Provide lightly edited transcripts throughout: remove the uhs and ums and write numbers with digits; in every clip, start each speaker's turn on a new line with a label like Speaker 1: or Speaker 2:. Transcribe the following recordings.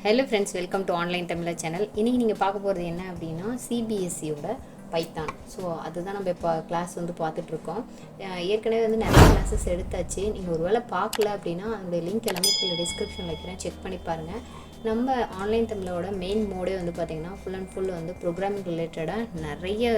Speaker 1: Hello friends, welcome to online Tamil channel. இன்னைக்கு நீங்க பார்க்க போறது என்ன அப்படினா CBSE ஓட Python. ஸோ அதுதான் நம்ம இப்போ கிளாஸ் வந்து பார்த்துட்டு இருக்கோம். ஏற்கனவே வந்து நிறைய கிளாஸஸ் எடுத்தாச்சு. நீங்கள் ஒருவேளை பார்க்கல அப்படின்னா அந்த லிங்க் எல்லாமே கீழே டிஸ்கிரிப்ஷனில் வைக்கிறேன், செக் பண்ணி பாருங்கள். நம்ம ஆன்லைன் தமிழோட மெயின் மோடே வந்து பார்த்திங்கன்னா ஃபுல் அண்ட் ஃபுல் வந்து ப்ரோக்ராமிங் ரிலேட்டடாக நிறைய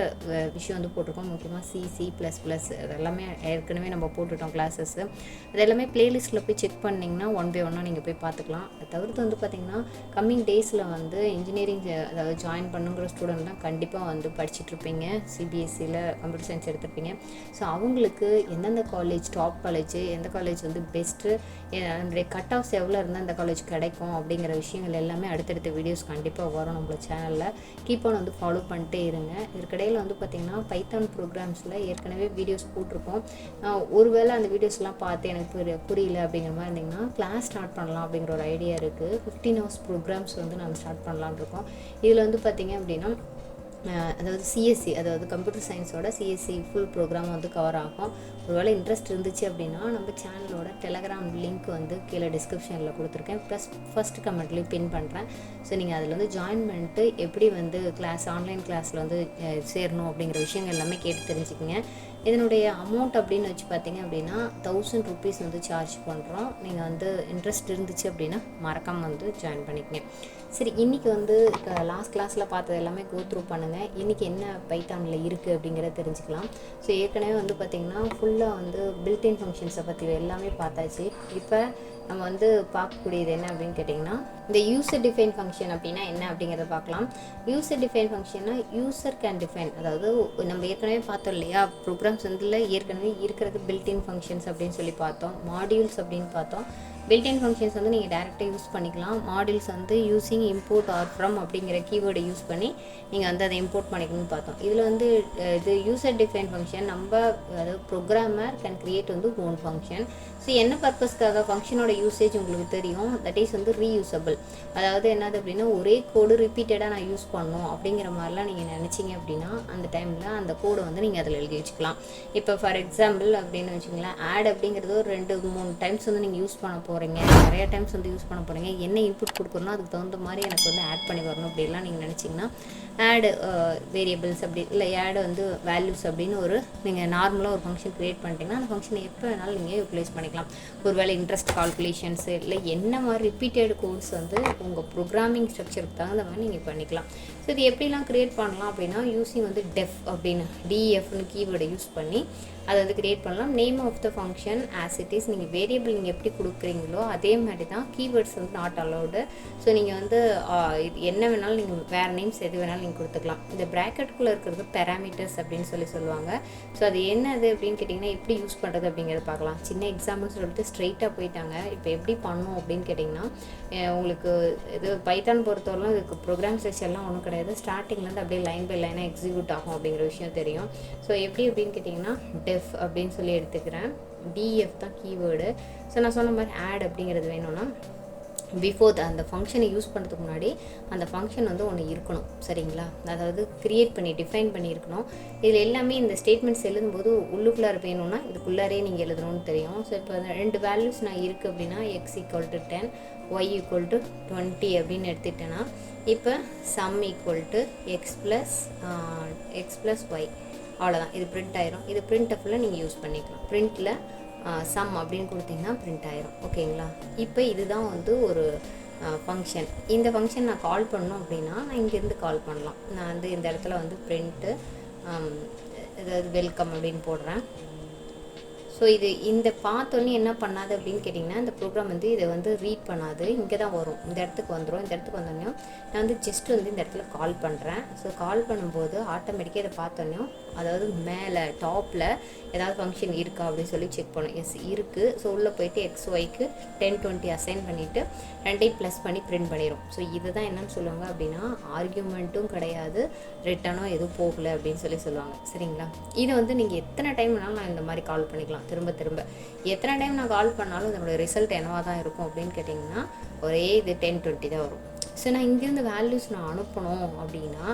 Speaker 1: விஷயம் வந்து போட்டிருக்கோம். முக்கியமாக C++ அதெல்லாமே ஏற்கனவே நம்ம போட்டுட்டோம் கிளாஸஸ்ஸு. அது எல்லாமே ப்ளேலிஸ்ட்டில் போய் செக் பண்ணிங்கன்னா ஒன் பை ஒன்னாக நீங்கள் போய் பார்த்துக்கலாம். அதை தவிர்த்து வந்து பார்த்திங்கன்னா கம்மிங் டேஸில் வந்து இன்ஜினியரிங் அதாவது ஜாயின் பண்ணுங்கிற ஸ்டூடெண்ட்லாம் கண்டிப்பாக வந்து படிச்சுட்ருப்பீங்க. CBSEயில் கம்ப்யூட்டர் சயின்ஸ் எடுத்துருப்பீங்க. ஸோ அவங்களுக்கு எந்தெந்த காலேஜ் டாப் காலேஜ், எந்த காலேஜ் வந்து பெஸ்ட்டு, அதனுடைய கட் ஆஃப்ஸ் எவ்வளோ இருந்தால் அந்த காலேஜ் கிடைக்கும் அப்படிங்கிற விஷயங்கள் எல்லாமே அடுத்தடுத்த வீடியோஸ் கண்டிப்பாக வரும் நம்மளோட சேனலில். கீப் ஆன் வந்து ஃபாலோ பண்ணிட்டே இருங்க. இதற்கிடையில் வந்து பார்த்திங்கன்னா பைத்தான் ப்ரோக்ராம்ஸில் ஏற்கனவே வீடியோஸ் போட்டிருக்கோம். ஒருவேளை அந்த வீடியோஸ்லாம் பார்த்து எனக்கு புரியல அப்படிங்கிற மாதிரி இருந்திங்கன்னா கிளாஸ் ஸ்டார்ட் பண்ணலாம் அப்படிங்கிற ஒரு ஐடியா இருக்குது. 15 hours ப்ரோக்ராம்ஸ் வந்து நாங்கள் ஸ்டார்ட் பண்ணலான்னு இருக்கோம். இதில் வந்து பார்த்திங்க அப்படின்னா அதாவது CSE அதாவது கம்ப்யூட்டர் சயின்ஸோட CSE ஃபுல் ப்ரோக்ராம் வந்து கவர் ஆகும். ஒருவேளை இன்ட்ரெஸ்ட் இருந்துச்சு அப்படின்னா நம்ம சேனலோட டெலகிராம் லிங்க் வந்து கீழே டிஸ்கிரிப்ஷனில் கொடுத்துருக்கேன், ப்ளஸ் ஃபஸ்ட் கமெண்ட்லேயும் பின் பண்ணுறேன். ஸோ நீங்கள் அதில் வந்து ஜாயின் பண்ணிட்டு எப்படி வந்து கிளாஸ் ஆன்லைன் கிளாஸில் வந்து சேரணும் அப்படிங்கிற விஷயங்கள் எல்லாமே கேட்டு தெரிஞ்சுக்கிங்க. இதனுடைய அமௌண்ட் அப்படின்னு வச்சு பார்த்தீங்க அப்படின்னா 1000 rupees வந்து சார்ஜ் பண்ணுறோம். நீங்கள் வந்து இன்ட்ரெஸ்ட் இருந்துச்சு அப்படின்னா மறக்காமல் வந்து ஜாயின் பண்ணிக்கங்க. சரி, இன்றைக்கி வந்து லாஸ்ட் கிளாஸில் பார்த்தது எல்லாமே கோ த்ரூ பண்ணுங்கள். இன்றைக்கி என்ன பைத்தானில் இருக்குது அப்படிங்கிறத தெரிஞ்சுக்கலாம். ஸோ ஏற்கனவே வந்து பார்த்திங்கன்னா ஃபுல்லாக வந்து பில்டின் ஃபங்க்ஷன்ஸை பற்றி எல்லாமே பார்த்தாச்சு. இப்போ நம்ம வந்து பார்க்கக்கூடியது என்ன அப்படின்னு கேட்டிங்கன்னா இந்த யூசர் டிஃபைன் ஃபங்க்ஷன் அப்படின்னா என்ன அப்படிங்கிறத பார்க்கலாம். யூசர் டிஃபைன் ஃபங்க்ஷன்னா யூசர் கேன் டிஃபைன், அதாவது நம்ம ஏற்கனவே பார்த்தோம் இல்லையா, ப்ரோக்ராம்ஸ் வந்து ஏற்கனவே இருக்கிறது பில்டின் ஃபங்க்ஷன்ஸ் அப்படின்னு சொல்லி பார்த்தோம். மாடியூல்ஸ் அப்படின்னு பார்த்தோம். பில்டின் ஃபங்க்ஷன்ஸ் வந்து நீங்கள் டேரெக்டாக யூஸ் பண்ணிக்கலாம். மாடியூல்ஸ் வந்து யூஸிங் இம்போர்ட் ஆர் ஃப்ரம் அப்படிங்கிற கீவேர்டை யூஸ் பண்ணி நீங்கள் வந்து அதை இம்போர்ட் பண்ணிக்கணும்னு பார்த்தோம். இதில் வந்து இது யூசர் டிஃபைன் ஃபங்க்ஷன், நம்ம அதாவது ப்ரோக்ராமர் கேன் கிரியேட் வந்து ஓன் ஃபங்க்ஷன். ஸோ என்ன பர்பஸ்க்காக ஃபங்க்ஷனோட யூசேஜ் உங்களுக்கு தெரியும், தட் இஸ் வந்து ரீயூசபிள். அதாவது என்னது அப்படின்னா ஒரே கோடு ரிப்பீட்டடாக நான் யூஸ் பண்ணணும் அப்படிங்கிற மாதிரிலாம் நீங்கள் நினச்சிங்க அப்படின்னா அந்த டைமில் அந்த கோடை வந்து நீங்கள் அதில் எழுதி வச்சுக்கலாம். இப்போ ஃபார் எக்ஸாம்பிள் அப்படின்னு வச்சுங்களேன், ஆட் அப்படிங்கிறது ஒரு 2-3 டைம்ஸ் வந்து நீங்கள் யூஸ் பண்ண போகிறீங்க, நிறைய டைம்ஸ் வந்து யூஸ் பண்ண போகிறீங்க. என்ன இன்புட் கொடுக்கணும் அதுக்கு தகுந்த மாதிரி எனக்கு வந்து ஆட் பண்ணி வரணும் அப்படிலாம் நீங்கள் நினச்சிங்கன்னா ஆட் வேரியபிள்ஸ் அப்படி இல்லை ஆட் வந்து வேல்யூஸ் அப்படின்னு ஒரு நீங்கள் நார்மலாக ஒரு ஃபங்க்ஷன் க்ரியேட் பண்ணிட்டீங்கன்னா அந்த ஃபங்க்ஷனை எப்போ வேணாலும் நீங்கள் யூட்டிலைஸ் பண்ணிக்கலாம். ஒருவேளை இன்ட்ரெஸ்ட் கால்குலேஷன்ஸு இல்லை என்ன மாதிரி ரிப்பீட்டட் கோட்ஸ் வந்து உங்கள் ப்ரோக்ராமிங் ஸ்ட்ரக்சருக்கு தகுந்த மாதிரி நீங்கள் பண்ணிக்கலாம். ஸோ இது எப்படிலாம் க்ரியேட் பண்ணலாம் அப்படின்னா யூஸிங் வந்து டெஃப் அப்படின்னு டிஎஃப்னு கீவேர்டை யூஸ் பண்ணி அதை வந்து க்ரியேட் பண்ணலாம். Name of the function as it is, நீங்கள் வேரியபிள் நீங்கள் எப்படி கொடுக்குறீங்களோ அதே மாதிரி தான். கீவேர்ட்ஸ் வந்து நாட் அலௌடு. ஸோ நீங்கள் வந்து இது என்ன வேணாலும் நீங்கள் வேறு நேம்ஸ் எது வேணாலும் நீங்கள் கொடுத்துக்கலாம். இந்த ப்ராக்கெட்டுக்குள்ளே இருக்கிறது பேராமீட்டர்ஸ் அப்படின்னு சொல்லுவாங்க. ஸோ அது என்னது அப்படின்னு கேட்டிங்கன்னா எப்படி யூஸ் பண்ணுறது அப்படிங்கிறத பார்க்கலாம். சின்ன எக்ஸாம்பிள் சொல்லிட்டு ஸ்ட்ரெயிட்டாக போயிட்டாங்க. இப்போ எப்படி பண்ணணும் அப்படின்னு கேட்டிங்கன்னா உங்களுக்கு இது பைத்தான் பொறுத்தவரைலாம் இதுக்கு ப்ரோக்ராம் ஸ்ட்ரக்சர்லாம் ஒன்றும் கிடையாது. ஸ்டார்டிங்லேருந்து அப்படியே லைன் பை லைனாக எக்ஸிக்யூட் ஆகும் அப்படிங்கிற விஷயம் தெரியும். ஸோ எப்படி அப்படின்னு கேட்டிங்கன்னா டெஃப் அப்படின்னு சொல்லி எடுத்துக்கிறேன். டிஎஃப் தான் கீவேர்டு. ஸோ நான் சொன்ன மாதிரி ஆட் அப்படிங்கிறது வேணும்னா பிஃபோர் அந்த ஃபங்க்ஷனை யூஸ் பண்ணுறதுக்கு முன்னாடி அந்த ஃபங்க்ஷன் வந்து ஒன்று இருக்கணும், சரிங்களா? அதாவது க்ரியேட் பண்ணி டிஃபைன் பண்ணியிருக்கணும். இதில் எல்லாமே இந்த ஸ்டேட்மெண்ட்ஸ் எழுதும்போது உள்ளுக்குள்ளார வேணும்னா இதுக்குள்ளாரே நீங்கள் எழுதணும்னு தெரியும். ஸோ இப்போ 2 வேல்யூஸ் நான் இருக்குது அப்படின்னா x = 10, y = 20 அப்படின்னு எடுத்துக்கிட்டேன்னா இப்போ sum = x + y, அவ்வளோதான். இது பிரிண்ட் ஆயிரும். இது பிரிண்ட்எஃபில் நீங்கள் யூஸ் பண்ணிக்கலாம். பிரிண்டில் சம் அப்படின்னு கொடுத்தீங்கன்னா பிரிண்ட் ஆயிரும். ஓகேங்களா? இப்போ இதுதான் வந்து ஒரு ஃபங்க்ஷன். இந்த ஃபங்க்ஷன் நான் கால் பண்ணணும் அப்படின்னா நான் இங்கேருந்து கால் பண்ணலாம். நான் வந்து இந்த இடத்துல வந்து பிரிண்ட்டு அதாவது வெல்கம் அப்படின்னு போடுறேன். ஸோ இது இந்த பார்த்தோன்னே என்ன பண்ணாது அப்படின்னு கேட்டிங்கன்னா இந்த ப்ரோக்ராம் வந்து இதை வந்து ரீட் பண்ணாது, இங்கே தான் வரும், இந்த இடத்துக்கு வந்துடும். இந்த இடத்துக்கு வந்தோடனே நான் வந்து ஜஸ்ட் வந்து இந்த இடத்துல கால் பண்ணுறேன். ஸோ கால் பண்ணும்போது ஆட்டோமேட்டிக்காக இதை பார்த்தோன்னே அதாவது மேலே டாப்பில் ஏதாவது ஃபங்க்ஷன் இருக்கா அப்படின்னு சொல்லி செக் பண்ணும். எஸ் இருக்குது. ஸோ உள்ளே போயிட்டு XYக்கு 10, 20 அசைன் பண்ணிவிட்டு 2ஐயும் ப்ளஸ் பண்ணி பிரிண்ட் பண்ணிடும். ஸோ இதுதான் என்னன்னு சொல்லுவாங்க அப்படின்னா ஆர்கியூமெண்ட்டும் கிடையாது, ரிட்டனோ எதுவும் போகலை அப்படின்னு சொல்லுவாங்க, சரிங்களா? இதை வந்து நீங்கள் எத்தனை டைம் வேணாலும் நான் இந்த மாதிரி கால் பண்ணிக்கலாம். திரும்ப எத்தனை டைம் நான் கால் பண்ணாலும் இதனோட ரிசல்ட் என்னவாக தான் இருக்கும் அப்படின்னு கேட்டிங்கன்னா ஒரே இது 10, 20 தான் வரும். ஸோ நான் இங்கேருந்து வேல்யூஸ் நான் அனுப்பணும் அப்படின்னா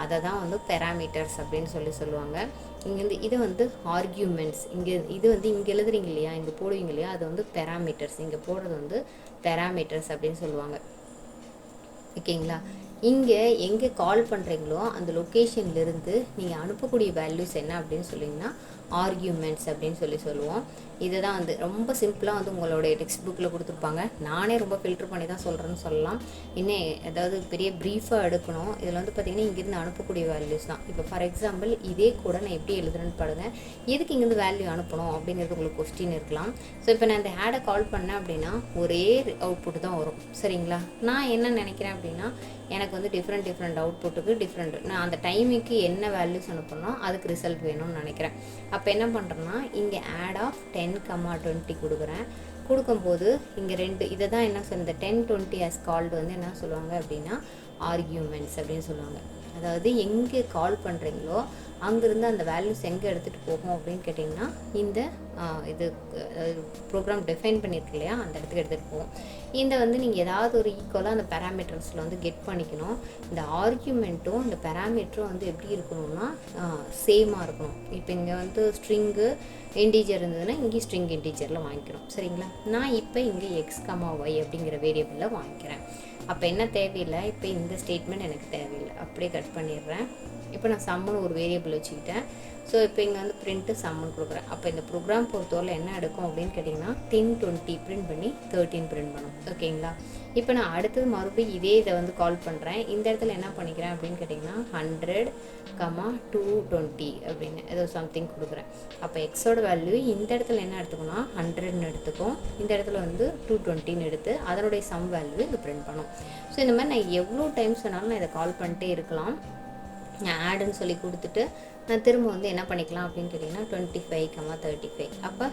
Speaker 1: அதை தான் வந்து பேராமீட்டர்ஸ் அப்படின்னு சொல்லுவாங்க. இங்கேருந்து இது வந்து ஆர்கியூமெண்ட்ஸ். இது வந்து இங்கே எழுதுறீங்க இல்லையா, இங்கே போடுவீங்க இல்லையா, அது வந்து பேராமீட்டர்ஸ். இங்கே போடுறது வந்து பேராமீட்டர்ஸ் அப்படின்னு சொல்லுவாங்க. ஓகேங்களா. இங்கே எங்கே கால் பண்ணுறீங்களோ அந்த லொக்கேஷன்லேருந்து நீங்கள் அனுப்பக்கூடிய வேல்யூஸ் என்ன அப்படின்னு சொல்லிங்கன்னா ஆர்கியூமெண்ட்ஸ் அப்படின்னு சொல்லுவோம். இதை தான் வந்து ரொம்ப சிம்பிளாக வந்து உங்களுடைய டெக்ஸ்ட் புக்கில் கொடுத்துருப்பாங்க. நானே ரொம்ப ஃபில்டர் பண்ணி தான் சொல்கிறேன்னு சொல்லலாம். இன்னும் ஏதாவது பெரிய ப்ரீஃபாக எடுக்கணும். இதில் வந்து பார்த்திங்கன்னா இங்கேருந்து அனுப்பக்கூடிய வேல்யூஸ் தான். இப்போ ஃபார் எக்ஸாம்பிள் இதே கூட நான் எப்படி எழுதுறேன்னு பாருங்க. எதுக்கு இங்கேருந்து வேல்யூ அனுப்பணும் அப்படிங்கிறது உங்களுக்கு கொஸ்டின் இருக்கலாம். ஸோ இப்போ நான் இந்த ஆடை கால் பண்ணேன் அப்படின்னா ஒரே அவுட்புட் தான் வரும். சரிங்களா. நான் என்ன நினைக்கிறேன் அப்படின்னா எனக்கு வந்து டிஃப்ரெண்ட் அவுட்புட்டுக்கு நான் அந்த டைமுக்கு என்ன வேல்யூஸ் அனுப்பணும் அதுக்கு ரிசல்ட் வேணும்னு நினைக்கிறேன். அப்போ என்ன பண்ணுறேன்னா இங்கே ஆட் ஆஃப் 10,20 கொடுக்குறேன். கொடுக்கும்போது இங்கே இதை தான் என்ன சொல்ல, இந்த 10-20 as கால்டு வந்து என்ன சொல்லுவாங்க அப்படின்னா ஆர்கியூமெண்ட்ஸ் அப்படின்னு சொல்லுவாங்க. அதாவது எங்கே கால் பண்ணுறீங்களோ அங்கேருந்து அந்த வேல்யூஸ் எங்கே எடுத்துகிட்டு போகும் அப்படின்னு கேட்டிங்கன்னா இந்த இது ப்ரோக்ராம் டிஃபைன் பண்ணியிருக்கு இல்லையா அந்த இடத்துக்கு எடுத்துகிட்டு போகும். இந்த வந்து நீங்கள் ஏதாவது ஒரு ஈக்குவலாக அந்த பேராமீட்டர்ஸில் வந்து கெட் பண்ணிக்கணும். இந்த ஆர்கியூமெண்ட்டும் இந்த பேராமீட்டரும் வந்து எப்படி இருக்கணும்னா சேமாக இருக்கணும். இப்போ இங்கே வந்து ஸ்ட்ரிங்கு இன்டீஜர் இருந்ததுன்னா இங்கே ஸ்ட்ரிங் இன்டீஜரில் வாங்கிக்கிறோம். சரிங்களா. நான் இப்போ இங்கே x,y அப்படிங்கிற வேரியபிளில் வாங்கிக்கிறேன். அப்போ என்ன தேவையில்லை, இப்போ இந்த ஸ்டேட்மெண்ட் எனக்கு தேவையில்லை, அப்படியே கட் பண்ணிடுறேன். இப்போ நான் சம்முன்னு ஒரு வேரியபிள் வச்சுக்கிட்டேன். ஸோ இப்போ இங்கே வந்து பிரிண்ட்டு சம்முன்னு கொடுக்குறேன். அப்போ இந்த ப்ரோக்ராம் பொறுத்தவரை என்ன எடுக்கும் அப்படின்னு கேட்டிங்கன்னா 10-20 பிரிண்ட் பண்ணி 13 பிரிண்ட் பண்ணும். ஓகேங்களா. இப்போ நான் அடுத்தது மறுபடியும் இதை வந்து கால் பண்ணுறேன். இந்த இடத்துல என்ன பண்ணிக்கிறேன் அப்படின்னு கேட்டிங்கன்னா 100,220 அப்படின்னு ஏதோ சம்திங் கொடுக்குறேன். அப்போ எக்ஸோட வேல்யூ இந்த இடத்துல என்ன எடுத்துக்கோன்னா 100ன்னு எடுத்துக்கும். இந்த இடத்துல வந்து 220ன்னு எடுத்து அதனுடைய சம் வேல்யூ இங்கே பிரிண்ட் பண்ணும். ஸோ இந்த மாதிரி நான் எவ்வளோ டைம்ஸ் வேணாலும் நான் இதை கால் பண்ணிட்டே இருக்கலாம். நான் ஆடுன்னு சொல்லி கொடுத்துட்டு நான் திரும்ப வந்து என்ன பண்ணிக்கலாம் அப்படின்னு கேட்டிங்கன்னா 25,35. அப்போ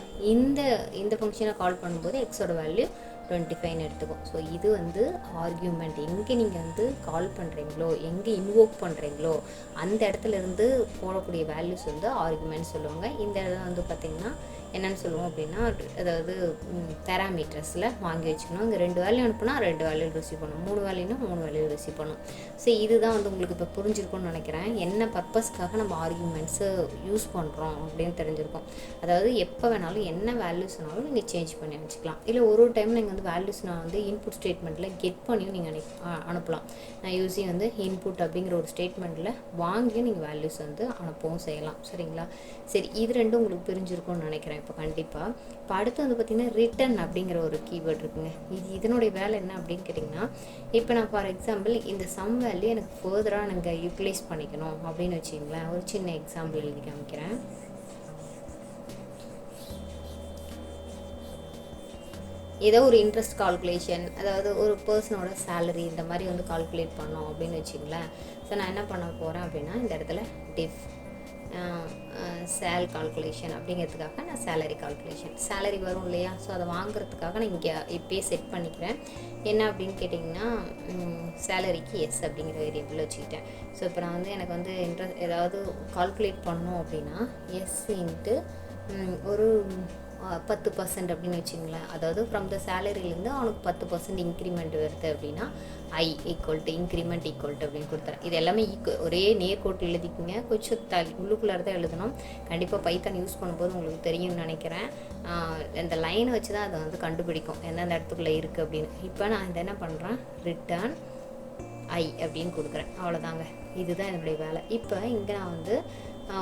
Speaker 1: இந்த ஃபங்க்ஷனை கால் பண்ணும்போது எக்ஸோட வேல்யூ 25ன்னு எடுத்துக்கும். ஸோ இது வந்து ஆர்கியூமெண்ட். எங்கே நீங்கள் வந்து கால் பண்ணுறீங்களோ எங்கே இன்வோக் பண்ணுறீங்களோ அந்த இடத்துல இருந்து போடக்கூடிய வேல்யூஸ் வந்து ஆர்கியூமெண்ட் சொல்லுவாங்க. இந்த இடத்துல வந்து பார்த்திங்கன்னா என்னென்னு சொல்லுவோம் அப்படின்னா அதாவது பேராமீட்டர்ஸில் வாங்கி வச்சுக்கணும். இங்கே 2 வேல்யூ அனுப்புனா 2 வேல்யூ ரிசீவ் பண்ணும், 3 வேல்யூனா 3 வேல்யூ ரிசீவ் பண்ணும். ஸோ இதுதான் வந்து உங்களுக்கு இப்போ புரிஞ்சிருக்கும்னு நினைக்கிறேன். என்ன பர்பஸ்க்காக நம்ம ஆர்கியூமெண்ட்ஸு யூஸ் பண்ணுறோம் அப்படின்னு தெரிஞ்சிருக்கோம். அதாவது எப்போ வேணாலும் என்ன வேல்யூஸ் வேணாலும் நீங்கள் சேஞ்ச் பண்ணி வச்சுக்கலாம். இல்லை ஒரு டைம் நீங்கள் வந்து வேல்யூஸ் நான் வந்து இன்புட் ஸ்டேட்மெண்ட்டில் கெட் பண்ணியும் நீங்கள் அனுப்பலாம். நான் யூஸிங் வந்து இன்புட் அப்படிங்கிற ஒரு ஸ்டேட்மெண்ட்டில் வாங்கியும் நீங்கள் வேல்யூஸ் வந்து அனுப்பவும் செய்யலாம். சரிங்களா. சரி, இது ரெண்டும் உங்களுக்கு பிரிஞ்சிருக்கும்னு நினைக்கிறேன் இப்போ கண்டிப்பாக. இப்போ அடுத்து வந்து பார்த்திங்கன்னா ரிட்டன் அப்படிங்கிற ஒரு கீவேர்ட் இருக்குங்க. இதனுடைய வேலை என்ன அப்படின்னு கேட்டிங்கன்னா இப்போ நான் ஃபார் எக்ஸாம்பிள் இந்த சம் வேல்யூ எனக்கு ஃபர்தராக நாங்கள் யூட்டிலைஸ் பண்ணிக்கணும் அப்படின்னு வச்சிங்களேன். ஒரு சின்ன எக்ஸாம்பிள் எழுதி காமிக்கிறேன். ஏதோ ஒரு இன்ட்ரெஸ்ட் கால்குலேஷன், அதாவது ஒரு பர்சனோட சேலரி இந்த மாதிரி வந்து கால்குலேட் பண்ணோம் அப்படின்னு வச்சிங்களேன். ஸோ நான் என்ன பண்ண போகிறேன் அப்படின்னா இந்த இடத்துல டிஃப் சேல் கால்குலேஷன் அப்படிங்கிறதுக்காக நான் சேலரி கால்குலேஷன், சேலரி வரும் இல்லையா. ஸோ அதை வாங்குறதுக்காக நான் இங்கே இப்போயே செட் பண்ணிக்கிறேன். என்ன அப்படின்னு கேட்டிங்கன்னா சேலரிக்கு எஸ் அப்படிங்கிற வேரியபிள் வச்சுக்கிட்டேன். ஸோ இப்போ நான் வந்து எனக்கு வந்து ஏதாவது கால்குலேட் பண்ணோம் அப்படின்னா எஸ் இன்ட்டு ஒரு 10% அப்படின்னு வச்சுங்களேன். அதாவது ஃப்ரம் த சேலரியிலேருந்து அவனுக்கு 10% இன்க்ரிமெண்ட் வருது அப்படின்னா I equal to increment equal to அப்படின்னு கொடுத்துறேன். இது எல்லாமே ஒரே நேர்கோட்டு எழுதிக்குங்க. கொஞ்சம் உள்ளுக்குள்ளார தான் எழுதணும். கண்டிப்பாக பைத்தான் யூஸ் பண்ணும்போது உங்களுக்கு தெரியும்னு நினைக்கிறேன். இந்த லைனை வச்சு தான் அதை வந்து கண்டுபிடிக்கும் எந்தெந்த இடத்துக்குள்ளே இருக்குது அப்படின்னு. இப்போ நான் இதை என்ன பண்ணுறேன், ரிட்டர்ன் ஐ அப்படின்னு கொடுக்குறேன். அவ்வளோதாங்க, இதுதான் என்னுடைய வேலை. இப்போ இங்கே நான் வந்து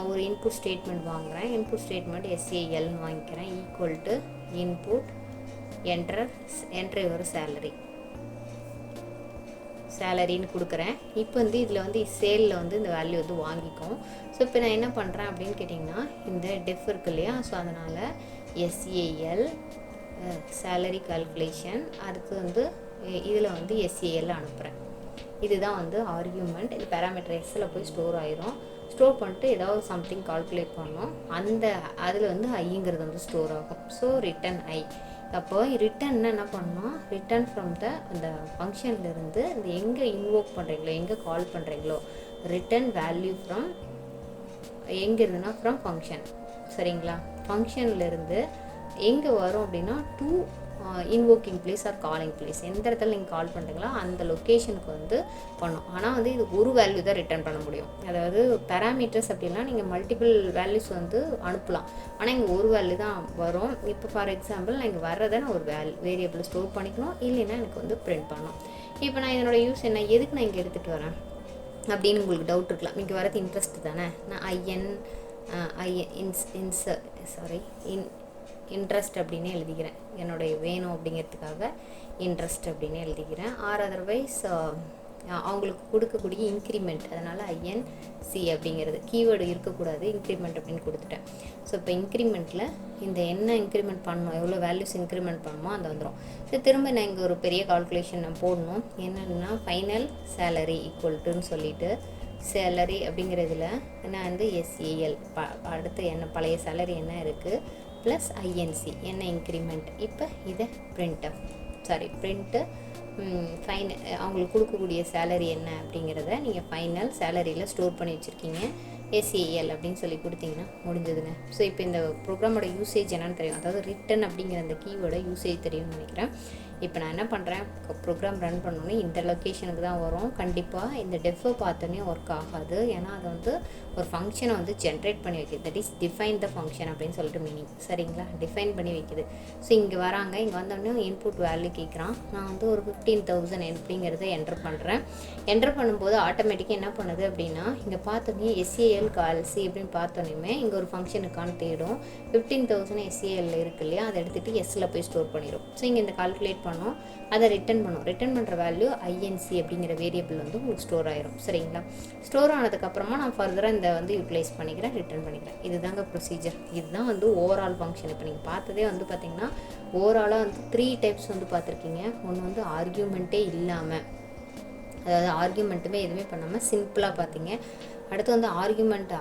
Speaker 1: ஒரு இன்புட் ஸ்டேட்மெண்ட் வாங்குகிறேன். இன்புட் ஸ்டேட்மெண்ட் எஸ்ஏஎல்னு வாங்கிக்கிறேன். ஈக்குவல் டு இன்புட் என்ட்ரு ஒரு சேலரின்னு கொடுக்குறேன். இப்போ வந்து இதில் வந்து சேலில் வந்து இந்த வேல்யூ வந்து வாங்கிக்கும். ஸோ இப்போ நான் என்ன பண்ணுறேன் அப்படின்னு கேட்டிங்கன்னா இந்த டெஃப் இருக்கு இல்லையா. ஸோ அதனால் எஸ்ஏஎல் சேலரி கால்குலேஷன், அடுத்து வந்து இதில் வந்து எஸ்ஏஎல் அனுப்புகிறேன். இதுதான் வந்து ஆர்கியூமெண்ட். இது பேராமீட்டர் எஸ்ஸில் போய் ஸ்டோர் ஆயிரும். ஸ்டோர் பண்ணிட்டு ஏதாவது சம்திங் கால்குலேட் பண்ணோம், அதில் வந்து ஐங்கிறது வந்து ஸ்டோர் ஆகும். So written I. அப்போ ரிட்டன் என்ன பண்ணோம், ரிட்டன் ஃப்ரம் அந்த ஃபங்க்ஷன்லேருந்து இந்த எங்கே இன்வோக் பண்ணுறீங்களோ எங்கே கால் பண்ணுறீங்களோ ரிட்டன் வேல்யூ ஃப்ரம் எங்கே இருந்துன்னா ஃப்ரம் ஃபங்க்ஷன். சரிங்களா. ஃபங்க்ஷன்லேருந்து எங்கே வரும் அப்படின்னா to invoking place or calling place, எந்த இடத்துல நீங்கள் கால் பண்ணுறீங்களோ அந்த லொக்கேஷனுக்கு வந்து பண்ணும். ஆனால் வந்து இது ஒரு வேல்யூ தான் ரிட்டர்ன் பண்ண முடியும். அதாவது பேராமீட்டர்ஸ் அப்படின்னா நீங்கள் மல்டிபிள் வேல்யூஸ் வந்து அனுப்பலாம், ஆனால் இங்கே ஒரு வேல்யூ தான் வரும். இப்போ ஃபார் எக்ஸாம்பிள் நான் இங்கே வர்றதை நான் ஒரு வேரியபிள் ஸ்டோர் பண்ணிக்கணும், இல்லைன்னா எனக்கு வந்து பிரிண்ட் பண்ணணும். இப்போ நான் இதனோட யூஸ் என்ன, எதுக்கு நான் இங்கே எடுத்துகிட்டு வரேன் அப்படின்னு உங்களுக்கு டவுட் இருக்கலாம். இங்கே வரது இன்ட்ரெஸ்ட் தானே. நான் இன்ட்ரெஸ்ட் அப்படின்னு எழுதிக்கிறேன். என்னுடைய வேணும் அப்படிங்கிறதுக்காக இன்ட்ரெஸ்ட் அப்படின்னு எழுதிக்கிறேன். ஆர் அதர்வைஸ் அவங்களுக்கு கொடுக்கக்கூடிய இன்க்ரிமெண்ட், அதனால் INC அப்படிங்கிறது கீவேர்டு இருக்கக்கூடாது, இன்க்ரிமெண்ட் அப்படின்னு கொடுத்துட்டேன். ஸோ இப்போ இன்க்ரிமெண்ட்டில் இந்த என்ன இன்க்ரிமெண்ட் பண்ணணும், எவ்வளோ வேல்யூஸ் இன்க்ரிமெண்ட் பண்ணணுமோ அந்த வந்துடும். ஸோ திரும்ப நான் இங்கே ஒரு பெரிய கால்குலேஷன் நான் போடணும். என்னென்னா ஃபைனல் சேலரி ஈக்குவல்ட்டுன்னு சொல்லிவிட்டு சேலரி அப்படிங்கிறதுல என்ன வந்து SAL அடுத்து என்ன பழைய சேலரி என்ன இருக்குது ப்ளஸ் INC என்ன இன்க்ரிமெண்ட். இப்போ இதை பிரிண்ட்டு அவங்களுக்கு கொடுக்கக்கூடிய சேலரி என்ன அப்படிங்கிறத நீங்கள் ஃபைனல் சேலரியில் ஸ்டோர் பண்ணி வச்சுருக்கீங்க. SAL அப்படின்னு சொல்லி கொடுத்தீங்கன்னா முடிஞ்சதுங்க. ஸோ இப்போ இந்த ப்ரோக்ராமோட யூசேஜ் என்னன்னு தெரியும், அதாவது ரிட்டன் அப்படிங்கிற அந்த கீவேர்டை யூசேஜ் தெரியும்னு நினைக்கிறேன். இப்போ நான் என்ன பண்ணுறேன், ப்ரோக்ராம் ரன் பண்ணோன்னே இந்த லொக்கேஷனுக்கு தான் வரும். கண்டிப்பாக இந்த டெஃபை பார்த்தோன்னே ஒர்க் ஆகாது, ஏன்னா அதை வந்து ஒரு ஃபங்க்ஷனை வந்து ஜென்ரேட் பண்ணி வைக்கிது. That is define the function அப்படின்னு சொல்லிட்டு மீனிங். சரிங்களா, டிஃபைன் பண்ணி வைக்கிது. ஸோ இங்கே வராங்க, இங்கே வந்தோடனே இன்புட் வேல்யூ கேட்குறான். நான் வந்து ஒரு 15,000 அப்படிங்கிறத என்டர் பண்ணுறேன். என்டர் பண்ணும்போது ஆட்டோமேட்டிக்காக என்ன பண்ணுது அப்படின்னா, இங்கே பார்த்தோன்னே SAL கால்சி அப்படின்னு பார்த்தோன்னே இங்கே ஒரு ஃபங்க்ஷனுக்கான தேடும். 15,000 SAL இருக்கு இல்லையா, அதை எடுத்துகிட்டு எஸ்ஸில் போய் ஸ்டோர் பண்ணிடும். ஸோ இங்கே இந்த கால்குலேட் பண்ணோம், அதை ரிட்டன் பண்ணுற வேல்யூ INC அப்படிங்கிற வேரியபிள் வந்து உங்களுக்கு ஸ்டோர் ஆயிரும். சரிங்களா, ஸ்டோர் ஆனதுக்கப்புறமா நான் ஃபர்தராக இந்த வந்து யூட்டிலைஸ் பண்ணிக்கிறேன், ரிட்டர்ன் பண்ணிக்கிறேன். இதுதாங்க ப்ரொசீஜர். இதுதான் வந்து ஓவரால் ஃபங்க்ஷன். இப்போ நீங்கள் பார்த்ததே வந்து பார்த்தீங்கன்னா ஓவராலாக வந்து 3 டைப்ஸ் வந்து பார்த்துருக்கீங்க. ஒன்று வந்து ஆர்கியூமெண்ட்டே இல்லாமல், அதாவது ஆர்கியூமெண்ட்டுமே எதுவுமே பண்ணாமல் சிம்பிளாக பார்த்தீங்க. அடுத்து வந்து ஆர்கியூமெண்ட்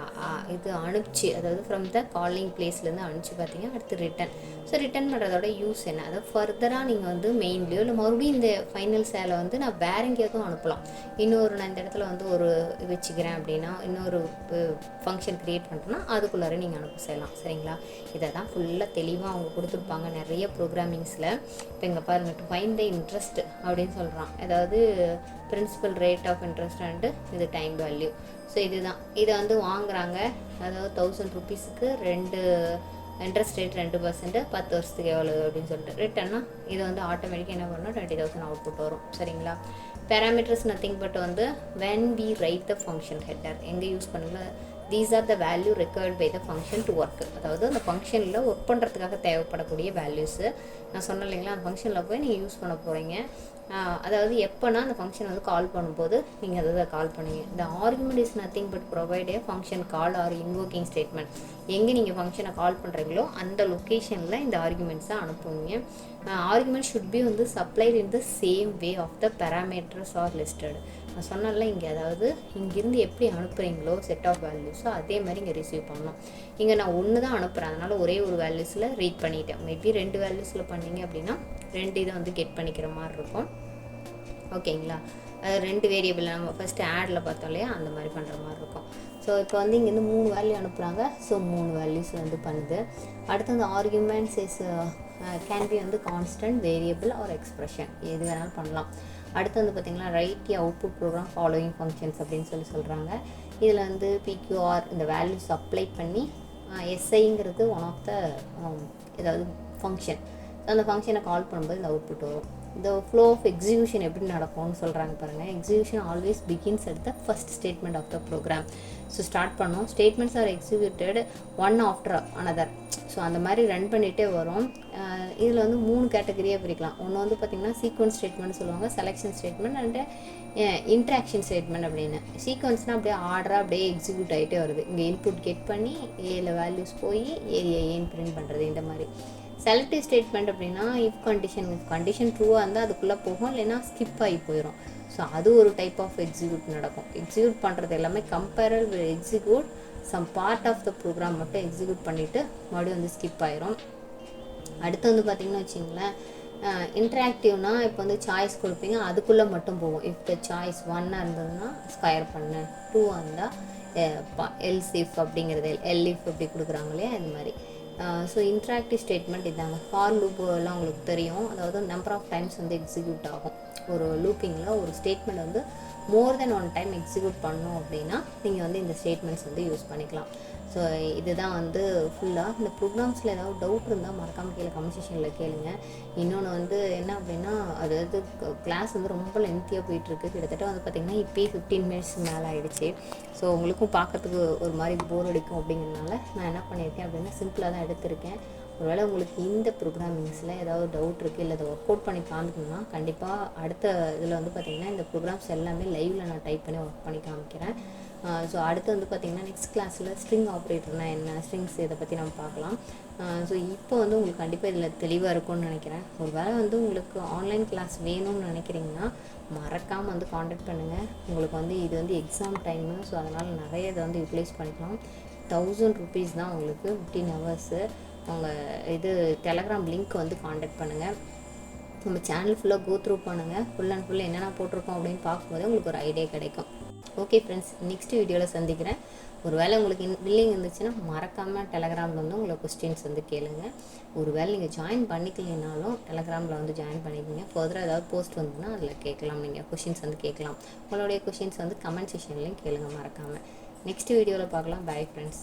Speaker 1: இது அனுப்பிச்சு, அதாவது ஃப்ரம் த காலிங் பிளேஸ்லேருந்து அனுப்பிச்சு பார்த்தீங்க. அடுத்து ரிட்டன். ஸோ ரிட்டன் பண்ணுறதோட யூஸ் என்ன, அதாவது ஃபர்தராக நீங்கள் வந்து மெயின்லேயோ இல்லை மறுபடியும் இந்த ஃபைனல் சேலை வந்து நான் வேற எங்கேயாவது அனுப்பலாம். நான் இந்த இடத்துல வந்து ஒரு வச்சுக்கிறேன் அப்படின்னா, இன்னொரு ஃபங்க்ஷன் க்ரியேட் பண்ணுறேன்னா அதுக்குள்ளார நீங்கள் அனுப்ப செய்யலாம். சரிங்களா, இதை தான் ஃபுல்லாக தெளிவாக அவங்க கொடுத்துருப்பாங்க நிறைய ப்ரோக்ராமிங்ஸில். இப்போ இங்கே பாருங்கள், டு ஃபைண்ட் த இன்ட்ரெஸ்ட் அப்படின்னு சொல்கிறான். அதாவது principal rate of interest and இது டைம் வேல்யூ. ஸோ இதுதான், இதை வந்து வாங்குறாங்க. அதாவது 1000 ரூபீஸுக்கு 2 இன்ட்ரெஸ்ட் ரேட் 2%, 10 வருஷத்துக்கு எவ்வளோ அப்படின்னு சொல்லிட்டு ரிட்டன்னா இது வந்து ஆட்டோமேட்டிக்காக என்ன பண்ணணும், 20,000 அவுட்புட் வரும். சரிங்களா, பேராமீட்டர்ஸ் நத்திங் பட் வந்து when we write the function header எங்கே யூஸ் பண்ணல, these are the value required by the function to work. அதாவது அந்த ஃபங்க்ஷனில் ஒர்க் பண்ணுறதுக்காக தேவைப்படக்கூடிய வேல்யூஸு நான் சொன்னேன் இல்லைங்களா, அந்த ஃபங்க்ஷனில் போய் நீங்கள் யூஸ் பண்ண போகிறீங்க. அதாவது எப்போனா அந்த ஃபங்க்ஷன் வந்து கால் பண்ணும்போது நீங்கள் அதை கால் பண்ணுவீங்க. இந்த argument is nothing but provide a function call or invoking statement. எங்கே நீங்கள் ஃபங்க்ஷனை கால் பண்ணுறீங்களோ அந்த லொக்கேஷனில் இந்த ஆர்குமெண்ட்ஸை அனுப்புவீங்க. ஆர்குமெண்ட் ஷுட் பி வந்து supplied in the same way of the parameters or listed. நான் சொன்னால இங்கே, அதாவது இங்கேருந்து எப்படி அனுப்புகிறீங்களோ செட் ஆஃப் வேல்யூஸோ அதே மாதிரி இங்கே ரிசீவ் பண்ணணும். இங்கே நான் ஒன்று தான் அனுப்புகிறேன், அதனால் ஒரே ஒரு வேல்யூஸில் ரீட் பண்ணிட்டேன். மேபி 2 வேல்யூஸில் பண்ணிங்க அப்படின்னா 2 இதை வந்து கெட் பண்ணிக்கிற மாதிரி இருக்கும். ஓகேங்களா, 2 வேரியபிள் நம்ம ஃபஸ்ட்டு ஆடில் பார்த்தோம் இல்லையா, அந்த மாதிரி பண்ணுற மாதிரி இருக்கும். ஸோ இப்போ வந்து இங்கேருந்து 3 வேல்யூ அனுப்புகிறாங்க. ஸோ 3 வேல்யூஸ் வந்து பண்ணுது. அடுத்து அந்த ஆர்குமெண்ட்ஸ் இஸ் கேன் பி வந்து கான்ஸ்டன்ட், வேரியபிள் ஆர் எக்ஸ்ப்ரெஷன், எது வேணாலும் பண்ணலாம். அடுத்து வந்து பார்த்திங்கன்னா write the output program following functions அப்படின்னு சொல்கிறாங்க. இதில் வந்து PQR இந்த வேல்யூஸ் அப்ளை பண்ணி SIங்கிறது ஒன் ஆஃப் த ஏதாவது ஃபங்க்ஷன், அந்த ஃபங்க்ஷனை கால் பண்ணும்போது இந்த அவுட்புட் வரும். இந்த ஃப்ளோ ஆஃப் எக்ஸிக்யூஷன் எப்படி நடக்கும்னு சொல்கிறாங்க பாருங்கள். Execution always begins at the first statement of the program. So start பண்ணோம், statements are executed one after another. So அந்த மாதிரி ரன் பண்ணிகிட்டே வரும். இதில் வந்து 3 கேட்டகரியாக பிரிக்கலாம். ஒன்று வந்து பார்த்திங்கன்னா சீக்வன்ஸ் ஸ்டேட்மெண்ட் சொல்லுவாங்க, selection statement and interaction statement அப்படின்னு. சீக்வன்ஸ்னால் அப்படியே ஆர்டராக அப்படியே எக்ஸிக்யூட் ஆகிட்டே வருது. இங்கே இன்புட் கெட் பண்ணி ஏல வேல்யூஸ் போய் ஏரியா ஏன்னு பிரிண்ட் பண்ணுறது. இந்த மாதிரி செலக்டிவ் ஸ்டேட்மெண்ட் அப்படின்னா இஃப் கண்டிஷன் ட்ரூவாக இருந்தால் அதுக்குள்ளே போகும், இல்லைன்னா ஸ்கிப் ஆகி போயிடும். ஸோ அது ஒரு டைப் ஆஃப் எக்ஸிக்யூட் நடக்கும். எக்ஸிக்யூட் பண்ணுறது எல்லாமே கம்பேரல் with execute some part of the program மட்டும் எக்ஸிக்யூட் பண்ணிவிட்டு மறுபடியும் வந்து ஸ்கிப் ஆயிரும். அடுத்து வந்து பார்த்திங்கன்னா வச்சிங்களேன், இன்ட்ராக்டிவ்னா இப்போ வந்து சாய்ஸ் கொடுப்பீங்க, அதுக்குள்ளே மட்டும் போகும். இஃப் த சாய்ஸ் 1 இருந்ததுன்னா ஸ்கொயர் பண்ணு, 2 இருந்தால் எல்சிஃப் அப்படிங்கிறது எல்இஃப் அப்படி கொடுக்குறாங்க இல்லையா, இது மாதிரி. ஸோ இன்ட்ராக்டிவ் ஸ்டேட்மெண்ட் இதாங்க. ஃபார் லூப் எல்லாம் உங்களுக்கு தெரியும், அதாவது நம்பர் ஆஃப் டைம்ஸ் வந்து எக்ஸிக்யூட் ஆகும். ஒரு லூப்பிங்கில் ஒரு ஸ்டேட்மெண்ட் வந்து மோர் தென் ஒன் டைம் எக்ஸிக்யூட் பண்ணோம் அப்படின்னா நீங்கள் வந்து இந்த ஸ்டேட்மெண்ட்ஸ் வந்து யூஸ் பண்ணிக்கலாம். ஸோ இதுதான் வந்து ஃபுல்லாக. இந்த ப்ரோக்ராம்ஸில் ஏதாவது டவுட் இருந்தால் மறக்காமல் கீழே கமெண்ட் செக்ஷனில் கேளுங்க. இன்னொன்று வந்து என்ன அப்படின்னா, அதாவது கிளாஸ் வந்து ரொம்ப லென்த்தியாக போயிட்டுருக்கு. கிட்டத்தட்ட வந்து பார்த்திங்கன்னா இப்போயே 15 மினிட்ஸ் மேலே ஆகிடுச்சு. ஸோ உங்களுக்கும் பார்க்கறதுக்கு ஒரு மாதிரி போர் அடிக்கும் அப்படிங்கிறதுனால நான் என்ன பண்ணியிருக்கேன் அப்படின்னா சிம்பிளாக தான் எடுத்திருக்கேன். ஒருவேளை உங்களுக்கு இந்த ப்ரோக்ராமிங்ஸில் ஏதாவது டவுட் இருக்குது இல்லை அதை ஒர்க் அவுட் பண்ணி காமிக்கணும்னா கண்டிப்பாக அடுத்த இதில் வந்து பார்த்திங்கன்னா இந்த ப்ரோக்ராம்ஸ் எல்லாமே லைவில் நான் டைப் பண்ணி ஒர்க் பண்ணி காமிக்கிறேன். ஸோ அடுத்து வந்து பார்த்திங்கன்னா நெக்ஸ்ட் கிளாஸில் ஸ்ட்ரிங் ஆப்ரேட்டர்னால் என்ன, ஸ்ட்ரிங்ஸ் இதை பற்றி நம்ம பார்க்கலாம். ஸோ இப்போ வந்து உங்களுக்கு கண்டிப்பாக இதில் தெளிவாக இருக்கும்னு நினைக்கிறேன். ஒரு வேளை வந்து உங்களுக்கு ஆன்லைன் கிளாஸ் வேணும்னு நினைக்கிறீங்கன்னா மறக்காமல் வந்து காண்டாக்ட் பண்ணுங்கள். உங்களுக்கு வந்து இது வந்து எக்ஸாம் டைமு, ஸோ அதனால் நிறைய இதை வந்து யூட்டிலைஸ் பண்ணிக்கலாம். 1000 rupees தான் உங்களுக்கு 15 hours. உங்கள் இது டெலகிராம் லிங்க் வந்து காண்டாக்ட் பண்ணுங்கள். நம்ம சேனல் ஃபுல்லாக கோ த்ரூ பண்ணுங்கள். ஃபுல் அண்ட் ஃபுல் என்னென்ன போட்டிருக்கோம் அப்படின்னு பார்க்கும்போது உங்களுக்கு ஒரு ஐடியா கிடைக்கும். ஓகே ஃப்ரெண்ட்ஸ், நெக்ஸ்ட் வீடியோவில் சந்திக்கிறேன். ஒரு வேளை உங்களுக்கு பில்லிங் இருந்துச்சுன்னா மறக்காமல் டெலகிராமில் வந்து உங்களை கொஸ்டின்ஸ் வந்து கேளுங்க. ஒரு வேளை நீங்கள் ஜாயின் பண்ணிக்கலைனாலும் டெலகிராமில் வந்து ஜாயின் பண்ணிக்கோங்க. ஃபர்தராக ஏதாவது போஸ்ட் வந்துன்னா அதில் கேட்கலாம், நீங்கள் கொஷின்ஸ் வந்து கேட்கலாம். உங்களுடைய கொஷின்ஸ் வந்து கமெண்ட் செக்ஷன்லேயும் கேளுங்க மறக்காமல். நெக்ஸ்ட் வீடியோவில் பார்க்கலாம். Bye friends.